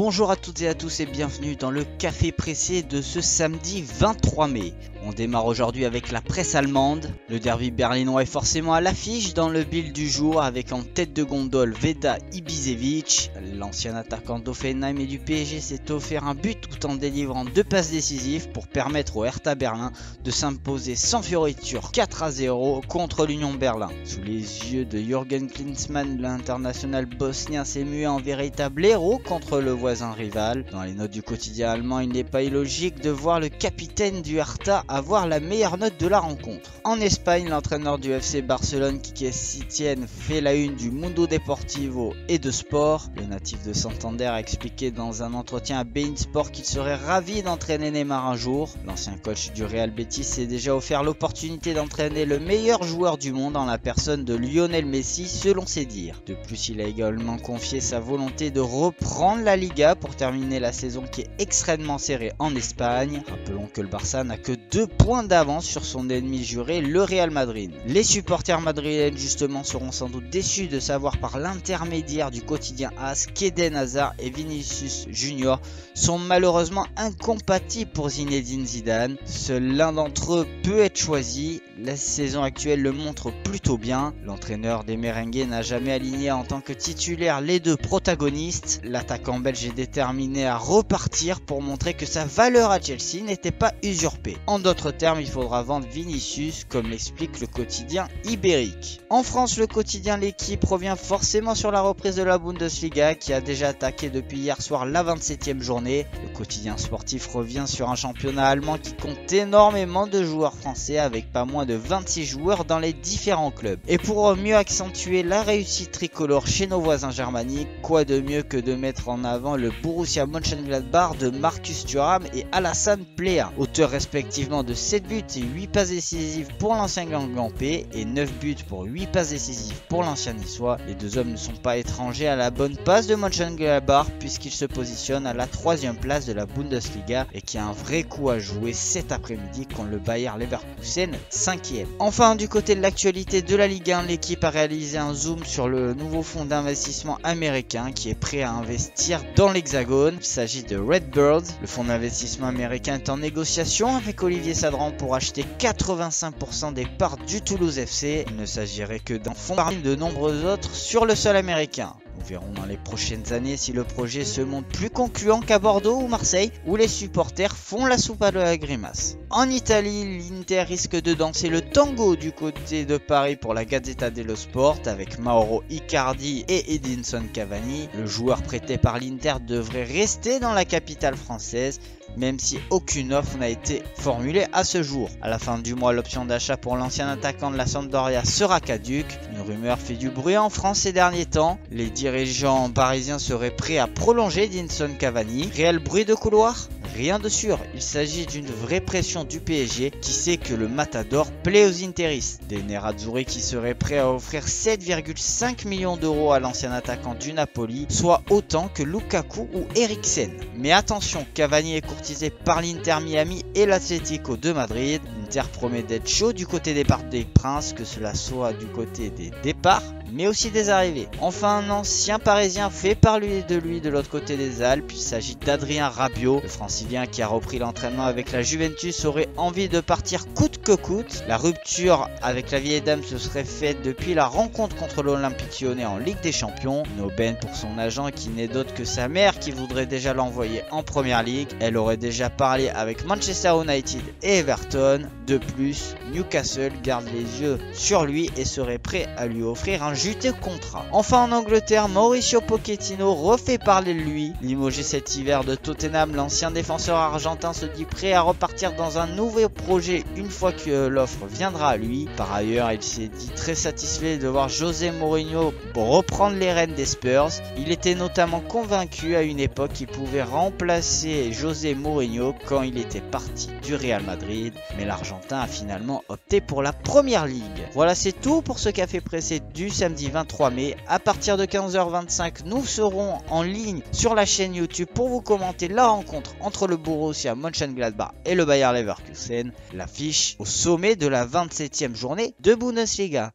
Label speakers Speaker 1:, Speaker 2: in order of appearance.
Speaker 1: Bonjour à toutes et à tous et bienvenue dans le café pressé de ce samedi 23 mai. On démarre aujourd'hui avec la presse allemande. Le derby berlinois est forcément à l'affiche dans le bill du jour avec en tête de gondole Veda Ibišević. L'ancien attaquant d'Hoffenheim et du PSG s'est offert un but tout en délivrant 2 passes décisives pour permettre au Hertha Berlin de s'imposer sans fioriture 4-0 contre l'Union Berlin. Sous les yeux de Jürgen Klinsmann, l'international bosnien s'est mué en véritable héros contre le voisin rival. Dans les notes du quotidien allemand, il n'est pas illogique de voir le capitaine du Hertha avoir la meilleure note de la rencontre. En Espagne, l'entraîneur du FC Barcelone, Quique Setién, fait la une du Mundo Deportivo et de Sport. Le natif de Santander a expliqué dans un entretien à beIN Sport qu'il serait ravi d'entraîner Neymar un jour. L'ancien coach du Real Betis s'est déjà offert l'opportunité d'entraîner le meilleur joueur du monde en la personne de Lionel Messi selon ses dires. De plus, il a également confié sa volonté de reprendre la Liga pour terminer la saison qui est extrêmement serrée en Espagne. Rappelons que le Barça n'a que 2 points d'avance sur son ennemi juré, le Real Madrid. Les supporters madrilènes justement seront sans doute déçus de savoir par l'intermédiaire du quotidien AS qu'Eden Hazard et Vinicius Junior sont malheureusement incompatibles pour Zinedine Zidane. Seul l'un d'entre eux peut être choisi. La saison actuelle le montre plutôt bien. L'entraîneur des Merengues n'a jamais aligné en tant que titulaire les 2 protagonistes. L'attaquant belge est déterminé à repartir pour montrer que sa valeur à Chelsea n'était pas usurpée. En d'autres termes, il faudra vendre Vinicius, comme l'explique le quotidien ibérique. En France, le quotidien L'Équipe revient forcément sur la reprise de la Bundesliga qui a déjà attaqué depuis hier soir la 27e journée. Le quotidien sportif revient sur un championnat allemand qui compte énormément de joueurs français avec pas moins de 26 joueurs dans les différents clubs. Et pour mieux accentuer la réussite tricolore chez nos voisins germaniques, quoi de mieux que de mettre en avant le Borussia Mönchengladbach de Marcus Thuram et Alassane Plea, auteurs respectivement de 7 buts et 8 passes décisives pour l'ancien Guingampais et 9 buts pour 8 passes décisives pour l'ancien Niçois. Les 2 hommes ne sont pas étrangers à la bonne passe de Mönchengladbach puisqu'ils se positionnent à la 3e place de la Bundesliga et qui a un vrai coup à jouer cet après-midi contre le Bayer Leverkusen 5e. Enfin, du côté de l'actualité de la Ligue 1, l'équipe a réalisé un zoom sur le nouveau fonds d'investissement américain qui est prêt à investir dans l'Hexagone. Il s'agit de Redbird. Le fonds d'investissement américain est en négociation avec Olivier Sadran pour acheter 85% des parts du Toulouse FC. Il ne s'agirait que d'un fonds parmi de nombreux autres sur le sol américain. Nous verrons dans les prochaines années si le projet se montre plus concluant qu'à Bordeaux ou Marseille, où les supporters font la soupe à la grimace. En Italie, l'Inter risque de danser le tango du côté de Paris pour la Gazzetta dello Sport avec Mauro Icardi et Edinson Cavani. Le joueur prêté par l'Inter devrait rester dans la capitale française, même si aucune offre n'a été formulée à ce jour. À la fin du mois, l'option d'achat pour l'ancien attaquant de la Sampdoria sera caduque. Une rumeur fait du bruit en France ces derniers temps. Les dirigeants parisiens seraient prêts à prolonger Edinson Cavani. Réel bruit de couloir ? Rien de sûr, il s'agit d'une vraie pression du PSG qui sait que le Matador plaît aux Interistes. Des Nerazzurri qui seraient prêts à offrir 7,5 millions d'euros à l'ancien attaquant du Napoli, soit autant que Lukaku ou Eriksen. Mais attention, Cavani est courtisé par l'Inter Miami et l'Atlético de Madrid. L'Inter promet d'être chaud du côté des Parcs des Princes, que cela soit du côté des départs, mais aussi des arrivées. Enfin, un ancien parisien fait parler de lui de l'autre côté des Alpes. Il s'agit d'Adrien Rabiot. Le francilien qui a repris l'entraînement avec la Juventus aurait envie de partir coûte que coûte. La rupture avec la vieille dame se serait faite depuis la rencontre contre l'Olympique Lyonnais en Ligue des Champions. Une aubaine pour son agent qui n'est d'autre que sa mère qui voudrait déjà l'envoyer en Première Ligue. Elle aurait déjà parlé avec Manchester United et Everton. De plus, Newcastle garde les yeux sur lui et serait prêt à lui offrir un juteux contrat. Enfin, en Angleterre, Mauricio Pochettino refait parler de lui. Limogé cet hiver de Tottenham, l'ancien défenseur argentin se dit prêt à repartir dans un nouveau projet une fois que l'offre viendra à lui. Par ailleurs, il s'est dit très satisfait de voir José Mourinho reprendre les rênes des Spurs. Il était notamment convaincu à une époque qu'il pouvait remplacer José Mourinho quand il était parti du Real Madrid, mais l'Argentin a finalement opté pour la Première Ligue. Voilà, c'est tout pour ce café pressé du samedi 23 mai. À partir de 15h25, nous serons en ligne sur la chaîne YouTube pour vous commenter la rencontre entre le Borussia Mönchengladbach et le Bayer Leverkusen, l'affiche au sommet de la 27e journée de Bundesliga.